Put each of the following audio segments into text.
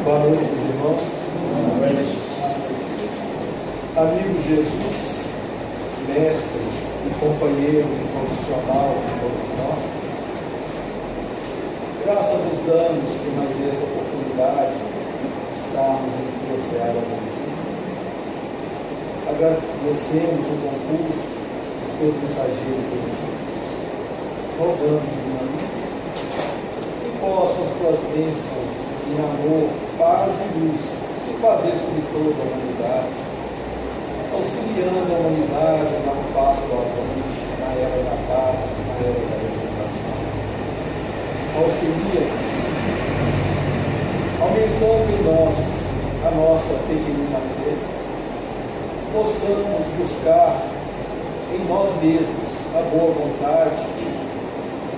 Boa noite, meus irmãos. Boa noite. Amigo Jesus, mestre e companheiro incondicional de todos nós, graças nos damos por mais essa oportunidade de estarmos em tua seara bendita. Agradecemos o concurso dos teus mensageiros benditos, rogando divinamente que possam as tuas bênçãos em amor, paz e luz se fazer sobre toda a humanidade, auxiliando a humanidade a dar um passo avante na era da paz, na era da regeneração. Auxilia-nos, aumentando em nós a nossa pequenina fé, possamos buscar em nós mesmos a boa vontade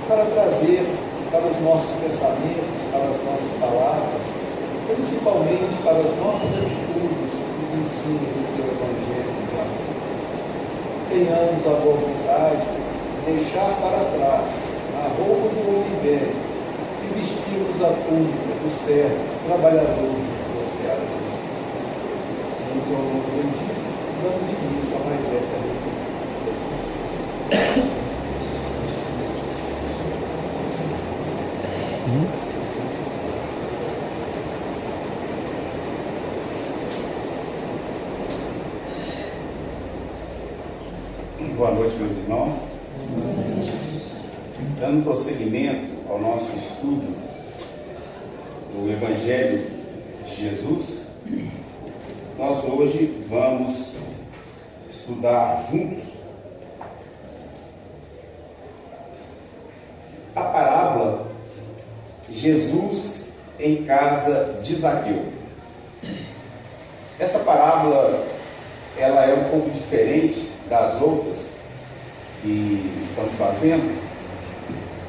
para trazer para os nossos pensamentos, para as nossas palavras, principalmente para as nossas atitudes, os ensinos do teu Evangelho de amor. Tenhamos a boa vontade de deixar para trás a roupa do homem velho e vestirmos a túnica dos servos, trabalhadores de tua seara bendita. Em teu nome bendito, damos início a mais esta reunião. Boa noite, meus irmãos. Dando prosseguimento ao nosso estudo do Evangelho de Jesus, nós hoje vamos estudar juntos a parábola Jesus em casa de Zaqueu. Essa parábola ela é um pouco diferente das outras que estamos fazendo,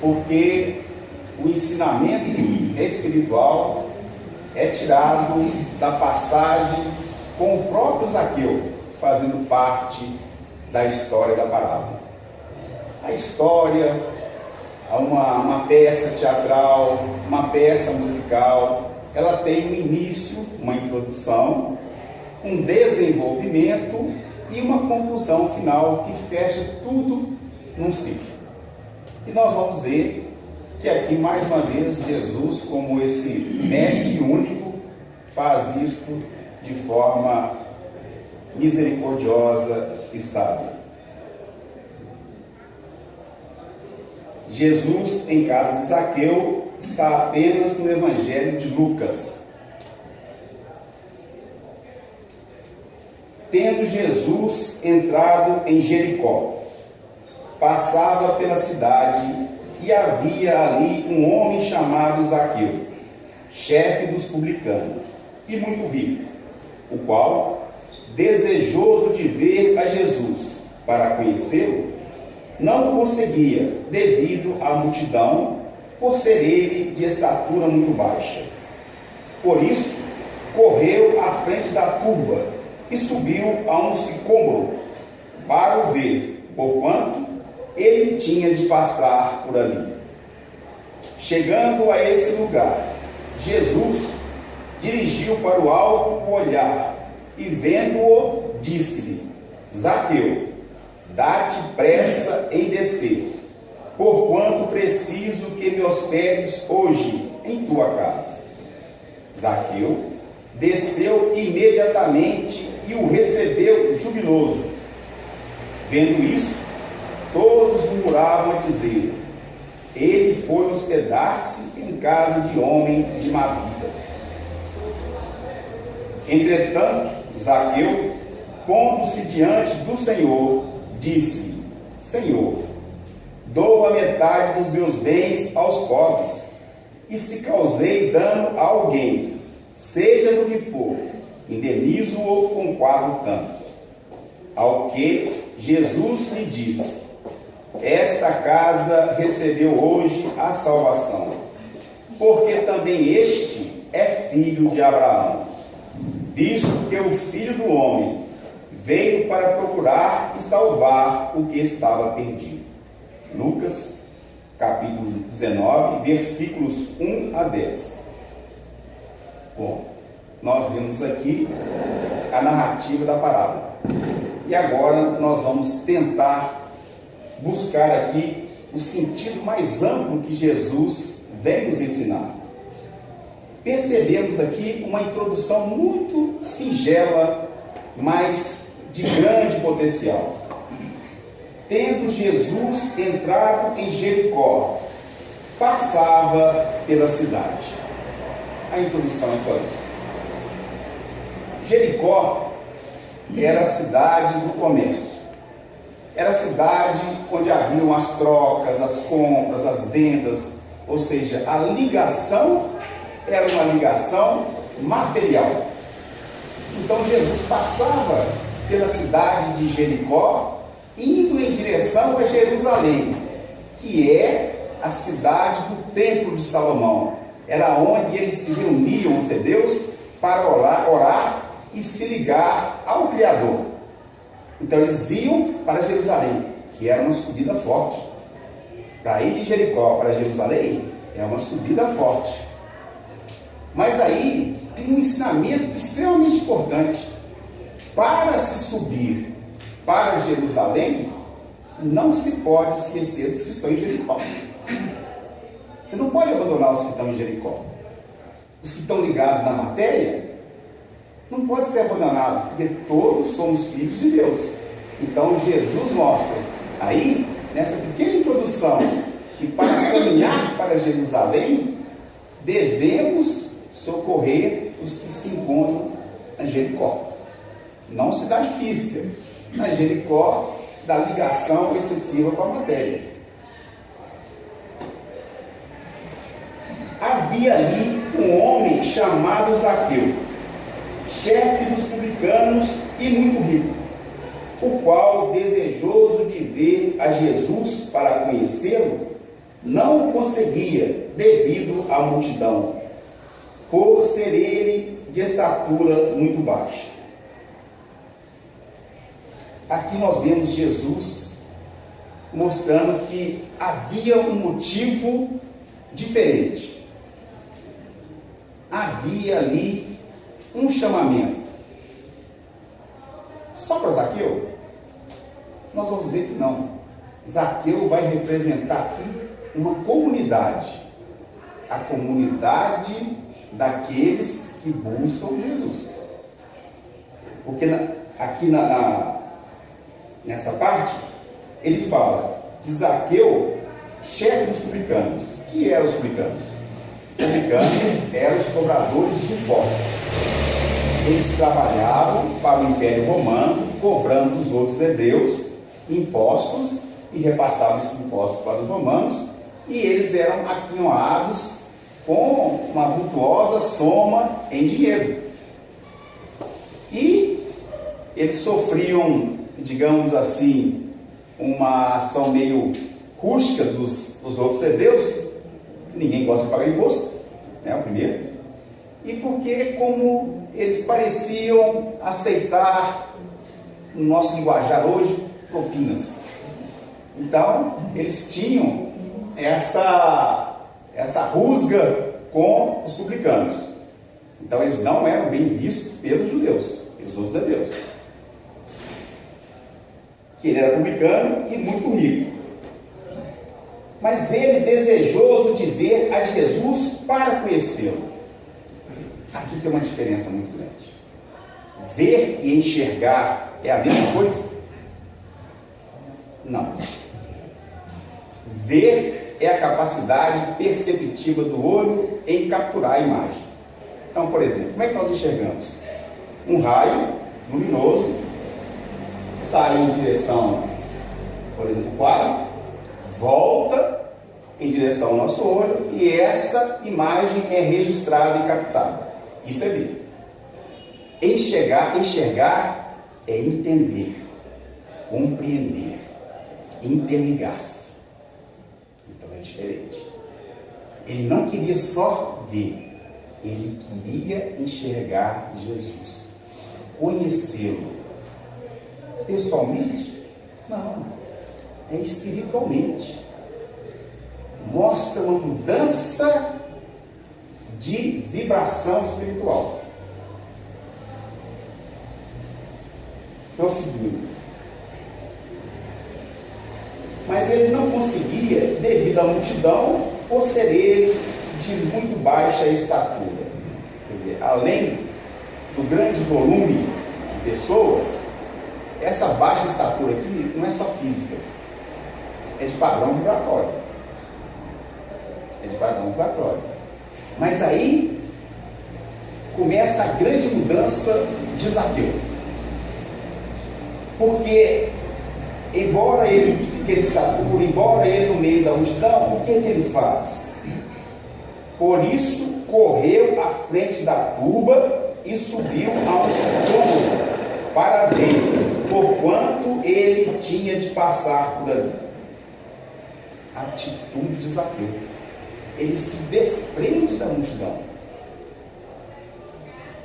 porque o ensinamento espiritual é tirado da passagem com o próprio Zaqueu, fazendo parte da história da parábola. A história, uma peça teatral, uma peça musical, ela tem um início, uma introdução, um desenvolvimento e uma conclusão final que fecha tudo num ciclo. E nós vamos ver que aqui, mais uma vez, Jesus, como esse mestre único, faz isso de forma misericordiosa e sábia. Jesus, em casa de Zaqueu, está apenas no Evangelho de Lucas. Tendo Jesus entrado em Jericó, passava pela cidade e havia ali um homem chamado Zaqueu, chefe dos publicanos e muito rico, o qual, desejoso de ver a Jesus para conhecê-lo, não o conseguia devido à multidão, por ser ele de estatura muito baixa. Por isso, correu à frente da turba e subiu a um sicômoro para o ver, porquanto ele tinha de passar por ali. Chegando a esse lugar, Jesus dirigiu para o alto o olhar e, vendo-o, disse-lhe: Zaqueu, dá-te pressa em descer, porquanto preciso que me hospedes hoje em tua casa. Zaqueu desceu imediatamente e o recebeu jubiloso. Vendo isso, todos murmuravam a dizer: ele foi hospedar-se em casa de homem de má vida. Entretanto, Zaqueu, pondo-se diante do Senhor, disse-lhe: Senhor, dou a metade dos meus bens aos pobres, e se causei dano a alguém, seja do que for, indenizo-o com 4 tantos. Ao que Jesus lhe disse: esta casa recebeu hoje a salvação, porque também este é filho de Abraão, visto que o Filho do Homem veio para procurar e salvar o que estava perdido. Lucas, capítulo 19, versículos 1 a 10. Bom, nós vimos aqui a narrativa da parábola. E agora nós vamos tentar buscar aqui o sentido mais amplo que Jesus vem nos ensinar. Percebemos aqui uma introdução muito singela, mas de grande potencial. Tendo Jesus entrado em Jericó, passava pela cidade. A introdução é só isso. Jericó era a cidade do comércio. Era a cidade onde haviam as trocas, as compras, as vendas, ou seja, a ligação era uma ligação material. Então Jesus passava pela cidade de Jericó, indo em direção a Jerusalém, que é a cidade do Templo de Salomão. Era onde eles se reuniam, os judeus, para orar e se ligar ao Criador. Então eles iam para Jerusalém, que era uma subida forte. Daí de Jericó para Jerusalém é uma subida forte. Mas aí tem um ensinamento extremamente importante. Para se subir para Jerusalém, não se pode esquecer dos que estão em Jericó. Você não pode abandonar os que estão em Jericó. Os que estão ligados na matéria não pode ser abandonado, porque todos somos filhos de Deus. Então Jesus mostra aí, nessa pequena introdução, que para caminhar para Jerusalém, devemos socorrer os que se encontram em Jericó. Não cidade física, mas Jericó da ligação excessiva com a matéria. Havia ali um homem chamado Zaqueu, chefe dos publicanos e muito rico, o qual, desejoso de ver a Jesus para conhecê-lo, não o conseguia devido à multidão, por ser ele de estatura muito baixa. Aqui nós vemos Jesus mostrando que havia um motivo diferente. Havia ali um chamamento. Só para Zaqueu? Nós vamos ver que não. Zaqueu vai representar aqui uma comunidade. A comunidade daqueles que buscam Jesus. Porque aqui nessa parte, ele fala que Zaqueu, chefe dos publicanos. Que eram os publicanos? Publicanos eram os cobradores de impostos. Eles trabalhavam para o Império Romano, cobrando dos outros judeus impostos e repassavam esses impostos para os romanos, e eles eram aquinhoados com uma vultuosa soma em dinheiro. E eles sofriam, digamos assim, uma ação meio rústica dos outros judeus. Ninguém gosta de pagar imposto, né, o primeiro. E porque, como eles pareciam aceitar, no nosso linguajar hoje, propinas. Então, eles tinham essa rusga com os publicanos. Então, eles não eram bem vistos pelos judeus, pelos outros judeus. Que ele era publicano e muito rico. Mas ele, desejoso de ver a Jesus para conhecê-lo. Aqui tem uma diferença muito grande. Ver e enxergar é a mesma coisa? Não. Ver é a capacidade perceptiva do olho em capturar a imagem. Então, por exemplo, como é que nós enxergamos? Um raio luminoso sai em direção, por exemplo, o quadro, volta em direção ao nosso olho e essa imagem é registrada e captada. Isso é ver. Enxergar é entender, compreender, interligar-se. Então é diferente. Ele não queria só ver, ele queria enxergar Jesus, conhecê-lo. Pessoalmente? Não. É espiritualmente. Mostra uma mudança de vibração espiritual. Prosseguindo. Mas ele não conseguia devido à multidão, por ser ele de muito baixa estatura. Quer dizer, além do grande volume de pessoas, essa baixa estatura aqui não é só física, é de padrão vibratório. É de padrão vibratório. Mas aí começa a grande mudança de Zaqueu. Porque, embora ele de pequena estatura, embora ele no meio da multidão, o que ele faz? Por isso correu à frente da turba e subiu a um sicômoro para ver, porquanto ele tinha de passar por ali. Atitude de Zaqueu. Ele se desprende da multidão.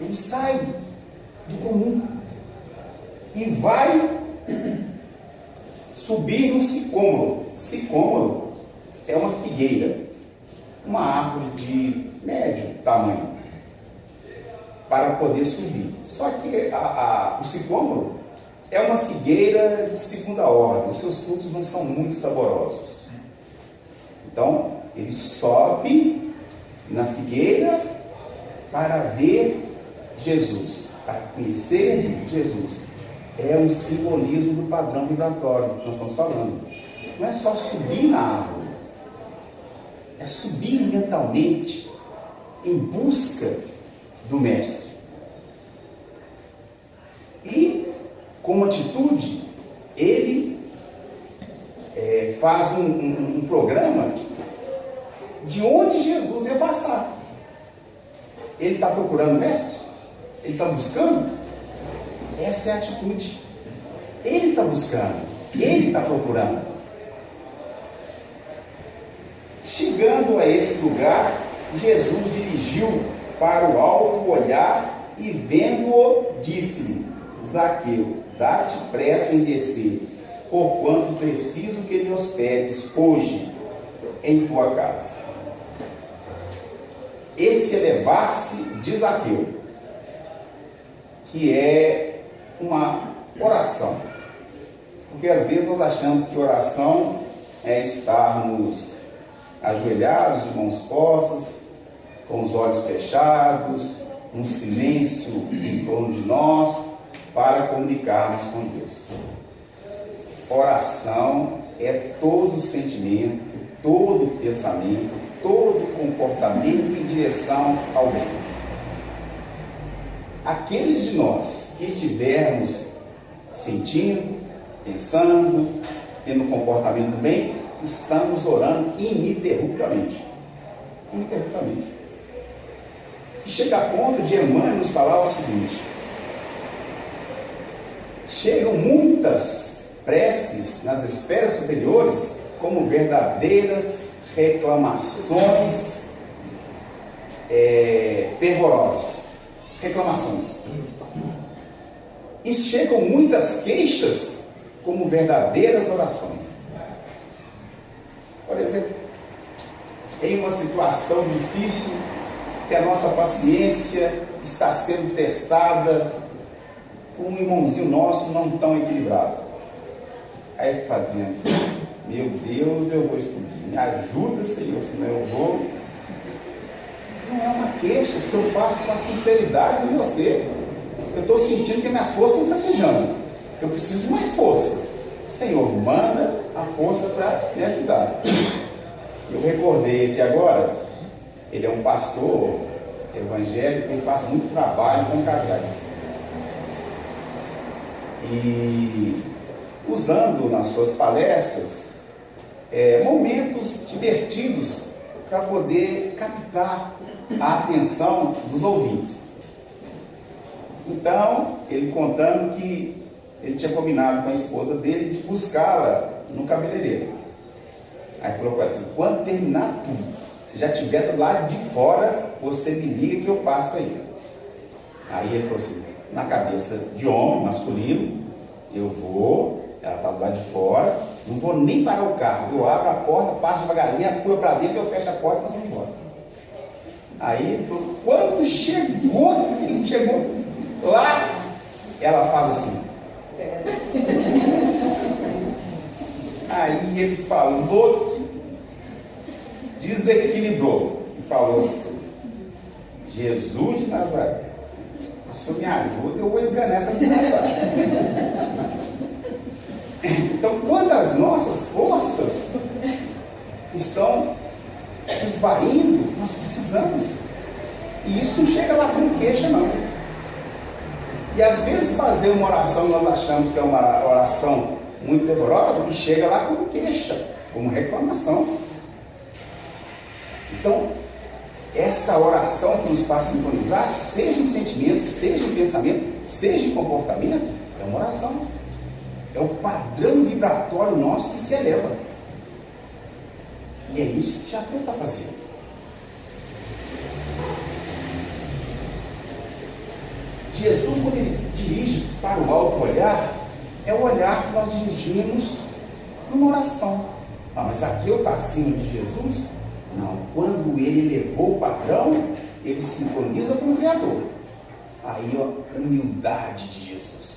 Ele sai do comum e vai subir no sicômoro. Sicômoro é uma figueira, uma árvore de médio tamanho, para poder subir. Só que o sicômoro é uma figueira de segunda ordem, os seus frutos não são muito saborosos. Então, ele sobe na figueira para ver Jesus, para conhecer Jesus. É um simbolismo do padrão vibratório que nós estamos falando. Não é só subir na árvore, é subir mentalmente em busca do Mestre. E, como atitude, ele faz um programa de onde Jesus ia passar. Ele está procurando o Mestre? Ele está buscando? Essa é a atitude. Ele está buscando, ele está procurando. Chegando a esse lugar, Jesus dirigiu para o alto olhar e, vendo-o, disse-lhe: Zaqueu, dá-te pressa em descer, porquanto preciso que me hospedes hoje em tua casa. Esse elevar-se de Zaqueu, que é uma oração, porque às vezes nós achamos que oração é estarmos ajoelhados, de mãos postas, com os olhos fechados, um silêncio em torno de nós, para comunicarmos com Deus. Oração é todo sentimento, todo pensamento, todo comportamento em direção ao bem. Aqueles de nós que estivermos sentindo, pensando, tendo um comportamento do bem, estamos orando ininterruptamente. Ininterruptamente. Que chega a ponto de Emmanuel nos falar o seguinte: chegam muitas preces nas esferas superiores como verdadeiras reclamações fervorosas. Reclamações. E chegam muitas queixas como verdadeiras orações. Por exemplo, em uma situação difícil, que a nossa paciência está sendo testada por um irmãozinho nosso não tão equilibrado. Aí fazemos: meu Deus, eu vou explodir, me ajuda, Senhor, senão eu vou. Não é uma queixa, se eu faço com a sinceridade do meu ser. Eu estou sentindo que minhas forças estão fraquejando. Eu preciso de mais força. Senhor, manda a força para me ajudar. Eu recordei aqui agora, ele é um pastor evangélico, ele faz muito trabalho com casais. E usando nas suas palestras momentos divertidos para poder captar a atenção dos ouvintes. Então, ele contando que ele tinha combinado com a esposa dele de buscá-la no cabeleireiro. Aí falou com ela assim: quando terminar tudo, se já estiver do lado de fora, você me liga que eu passo aí. Aí ele falou assim, na cabeça de homem, masculino: eu vou, ela está do lado de fora, não vou nem parar o carro, eu abro a porta, passo devagarzinho, ela pula para dentro, eu fecho a porta e nós vamos embora. Aí ele falou, quando chegou lá, ela faz assim. Aí ele falou que desequilibrou e falou assim, Jesus de Nazaré, o senhor me ajuda, eu vou esganar essa desgraçada. Então, quando as nossas forças estão se esvaindo, nós precisamos. E isso não chega lá com queixa, não. E às vezes fazer uma oração, nós achamos que é uma oração muito fervorosa, e chega lá como queixa, como reclamação. Então, essa oração que nos faz sintonizar, seja em sentimento, seja em pensamento, seja em comportamento, é uma oração. É o padrão vibratório nosso que se eleva. E é isso que Zaqueu está fazendo. Jesus, quando ele dirige para o alto olhar, é o olhar que nós dirigimos numa oração. Ah, mas Zaqueu está acima de Jesus? Não. Quando ele elevou o padrão, ele sintoniza com o Criador. Aí, ó, a humildade de Jesus.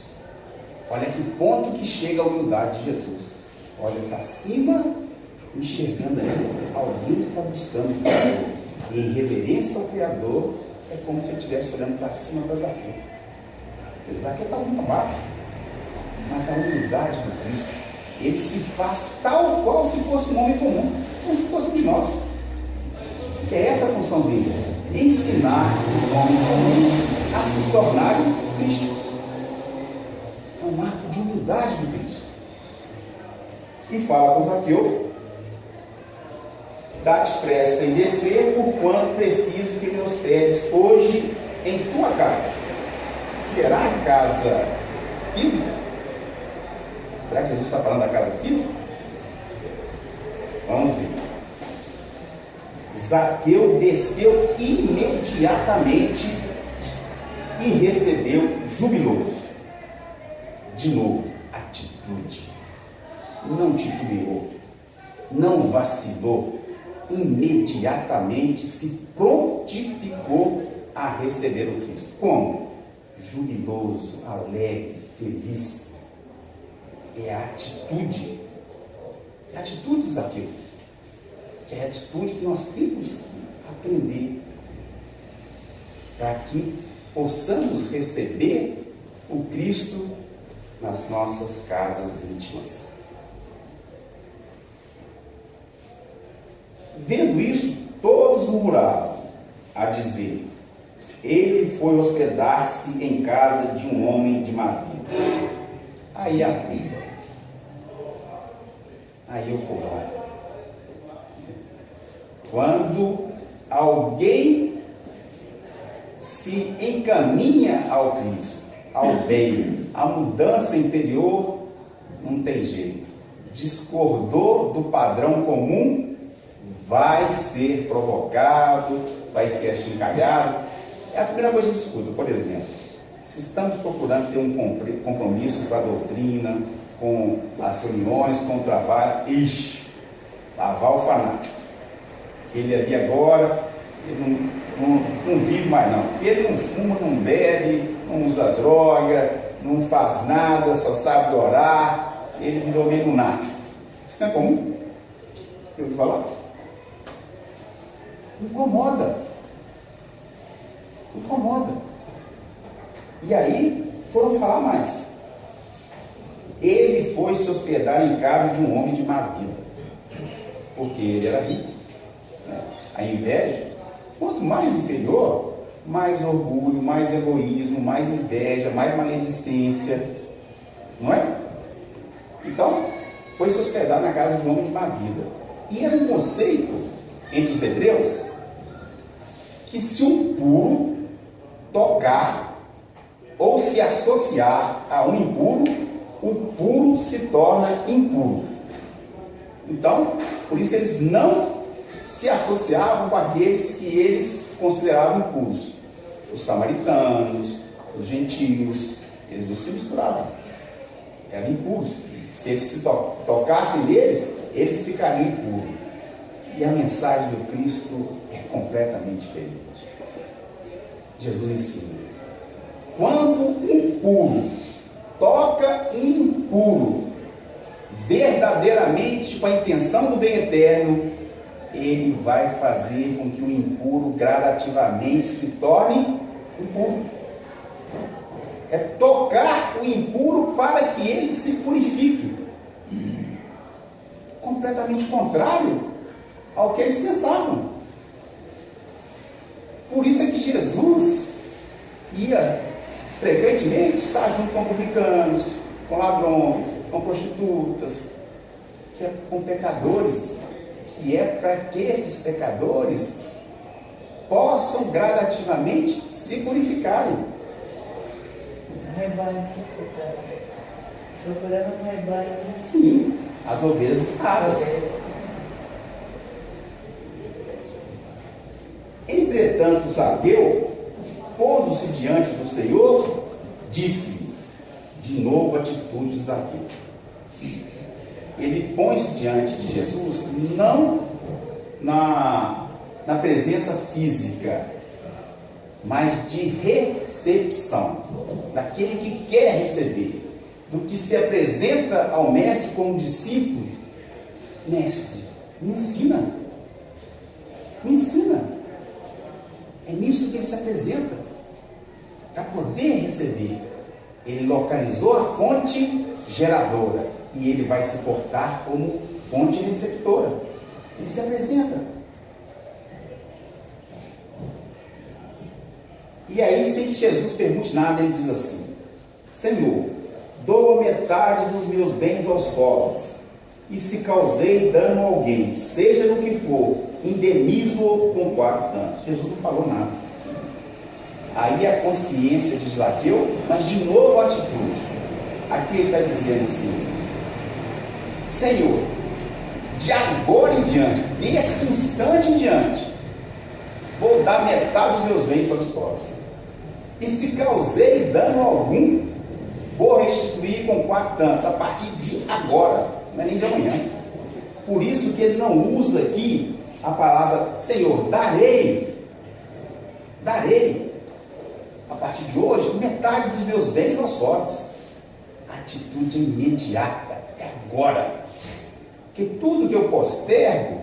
Olha que ponto que chega a humildade de Jesus. Olha, está acima, enxergando ali alguém que está buscando o Criador. E em reverência ao Criador, é como se ele estivesse olhando para cima da Zaqueu. Zaqueu está muito abaixo. Mas a humildade do Cristo, ele se faz tal qual se fosse um homem comum, como se fosse um de nós. Que é essa a função dele, ensinar os homens comuns a se tornarem crísticos. É um ato de humildade do Cristo. E fala com Zaqueu, dá-te pressa em descer, por quanto preciso que me hospedes hoje em tua casa. Será a casa física? Será que Jesus está falando da casa física? Vamos ver. Zaqueu desceu imediatamente e recebeu jubiloso. De novo, atitude. Não titubeou, não vacilou, imediatamente se prontificou a receber o Cristo. Como? Jubiloso, alegre, feliz. É a atitude. É a atitude de Zaqueu. Que é a atitude que nós temos que aprender para que possamos receber o Cristo nas nossas casas íntimas. Vendo isso, todos murmuravam, a dizer, ele foi hospedar-se em casa de um homem de má vida. Aí a briga. Aí o povão. Quando alguém se encaminha ao Cristo, ao bem, à mudança interior, não tem jeito. Discordou do padrão comum, vai ser provocado, vai ser achincalhado. É a primeira coisa que escuta. Por exemplo, se estamos procurando ter um compromisso com a doutrina, com as reuniões, com o trabalho, lá vai o fanático. Que ele ali agora, ele não vive mais não. Ele não fuma, não bebe, não usa droga, não faz nada, só sabe orar, ele virou meio lunático. Isso não é comum? Eu ouvi falar? Incomoda. E aí foram falar mais. Ele foi se hospedar em casa de um homem de má vida, porque ele era rico. A inveja, quanto mais inferior, mais orgulho, mais egoísmo, mais inveja, mais maledicência, não é? Então, foi se hospedar na casa de um homem de má vida. E era um conceito entre os hebreus que se um puro tocar ou se associar a um impuro, o puro se torna impuro. Então, por isso eles não se associavam com aqueles que eles consideravam impuros. Os samaritanos, os gentios, eles não se misturavam. Eram impuros. Se eles se tocassem neles, eles ficariam impuros. E a mensagem do Cristo é completamente diferente. Jesus ensina: quando um impuro toca um impuro, verdadeiramente com a intenção do bem eterno, ele vai fazer com que o impuro gradativamente se torne impuro. É tocar o impuro para que ele se purifique. Completamente contrário ao que eles pensavam. Por isso é que Jesus ia frequentemente estar junto com publicanos, com ladrões, com prostitutas, com pecadores, que é para que esses pecadores possam gradativamente se purificarem. Rebanho, procurando os rebanhos. Sim, as ovelhas raras. Entretanto, Zaqueu, pondo-se diante do Senhor, disse-lhe, de novo a atitude de Zaqueu. Ele põe-se diante de Jesus, não na presença física, mas de recepção, daquele que quer receber, do que se apresenta ao mestre como discípulo. Mestre, me ensina, me ensina. É nisso que ele se apresenta, para poder receber. Ele localizou a fonte geradora e ele vai se portar como fonte receptora. Ele se apresenta. E aí, sem que Jesus pergunte nada, ele diz assim: Senhor, dou a metade dos meus bens aos pobres, e se causei dano a alguém, seja no que for, indenizo-o com 4 tantos. Jesus não falou nada. Aí a consciência de Zaqueu, mas de novo a atitude. Aqui ele está dizendo assim: Senhor, de agora em diante, desse instante em diante, vou dar metade dos meus bens para os pobres. E se causei dano algum, vou restituir com 4 tantos, a partir de agora, não é nem de amanhã. Por isso que ele não usa aqui a palavra Senhor, darei, a partir de hoje, metade dos meus bens aos pobres. A atitude imediata, é agora. Porque tudo que eu postergo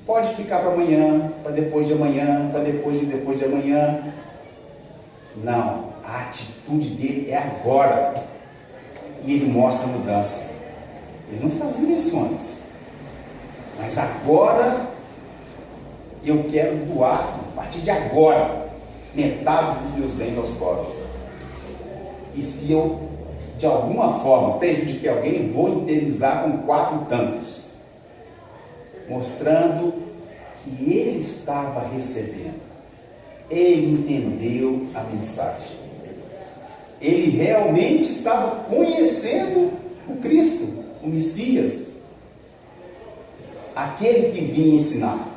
pode ficar para amanhã, para depois de amanhã, para depois de amanhã. Não, a atitude dele é agora. E ele mostra a mudança. Ele não fazia isso antes. Mas agora eu quero doar, a partir de agora, metade dos meus bens aos pobres. E se eu, de alguma forma, prejudiquei alguém, vou indenizar com 4 tantos. Mostrando que ele estava recebendo. Ele entendeu a mensagem. Ele realmente estava conhecendo o Cristo, o Messias, aquele que vinha ensinar.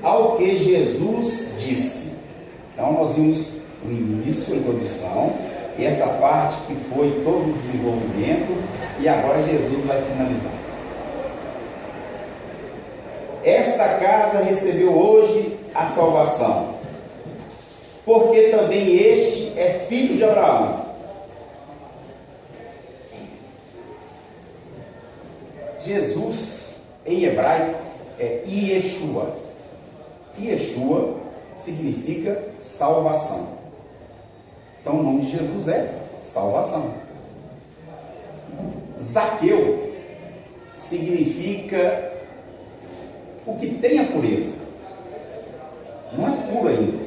Ao que Jesus disse. Então nós vimos o início, a introdução, e essa parte que foi todo o desenvolvimento, e agora Jesus vai finalizar. Esta casa recebeu hoje a salvação, porque também este é filho de Abraão. Jesus, em hebraico, é Yeshua. Yeshua significa salvação. Então o nome de Jesus é salvação. Zaqueu significa o que tem a pureza. Não é puro ainda,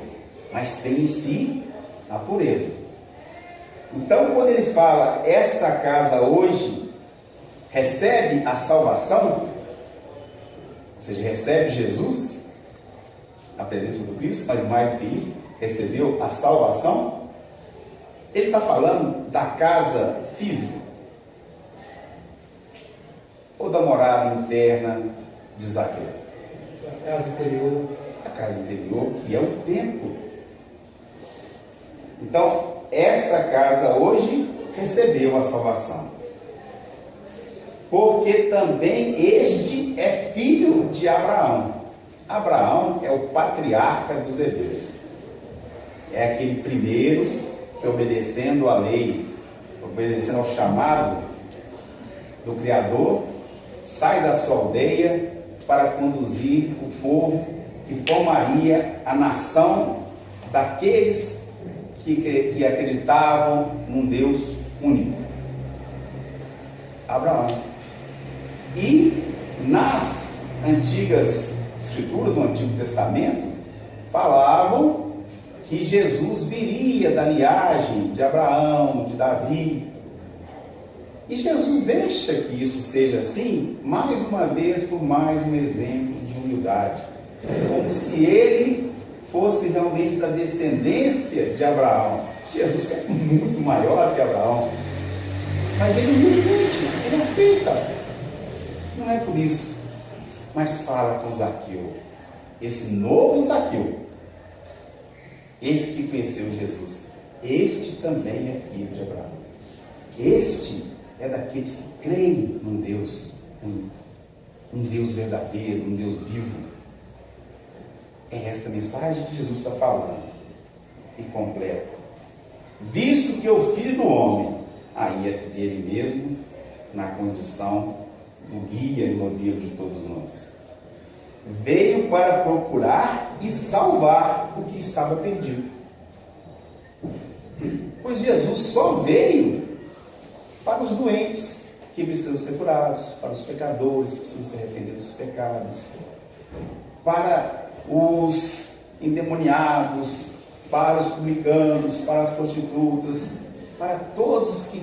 mas tem em si a pureza. Então quando ele fala, esta casa hoje recebe a salvação, ou seja, recebe Jesus, a presença do Cristo, mas mais do que isso, recebeu a salvação. Ele está falando da casa física, ou da morada interna de Zaqueu? Da casa interior. A casa interior, que é o templo. Então, essa casa hoje recebeu a salvação, porque também este é filho de Abraão. Abraão é o patriarca dos hebreus. É aquele primeiro que, obedecendo à lei, obedecendo ao chamado do Criador, sai da sua aldeia para conduzir o povo que formaria a nação daqueles que acreditavam num Deus único. Abraão. E nas antigas escrituras, no Antigo Testamento, falavam que Jesus viria da linhagem de Abraão, de Davi. E Jesus deixa que isso seja assim, mais uma vez, por mais um exemplo de humildade. Como se ele fosse realmente da descendência de Abraão. Jesus é muito maior que Abraão. Mas ele humildemente, ele aceita. Não é por isso. Mas fala com Zaqueu. Esse novo Zaqueu. Esse que conheceu Jesus. Este também é filho de Abraão. Este é daqueles que creem num Deus único. Um Deus verdadeiro, um Deus vivo. É esta mensagem que Jesus está falando. E completa. Visto que o Filho do Homem, aí é dele mesmo, na condição do guia e modelo de todos nós, veio para procurar e salvar o que estava perdido. Pois Jesus só veio para os doentes que precisam ser curados, para os pecadores que precisam se arrepender dos pecados, para os endemoniados, para os publicanos, para as prostitutas, para todos que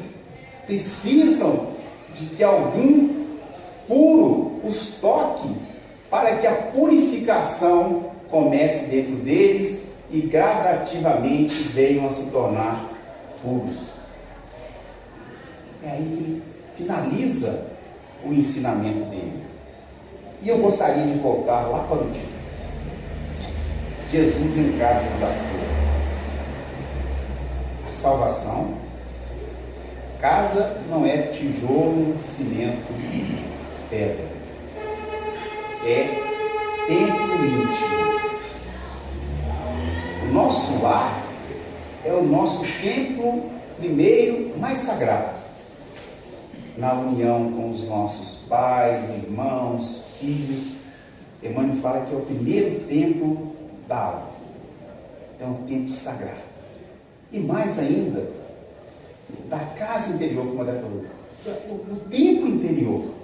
precisam de que alguém puro os toque, para que a purificação comece dentro deles e gradativamente venham a se tornar puros. É aí que finaliza o ensinamento dele. E eu gostaria de voltar lá para o título. Jesus em casa de Zaqueu. A salvação. Casa não é tijolo, cimento, pedra. É templo íntimo. O nosso lar é o nosso templo primeiro mais sagrado. Na união com os nossos pais, irmãos, filhos. Emmanuel fala que é o primeiro templo da alma. É um templo sagrado. E mais ainda, da casa interior, como a Adé falou, o templo interior.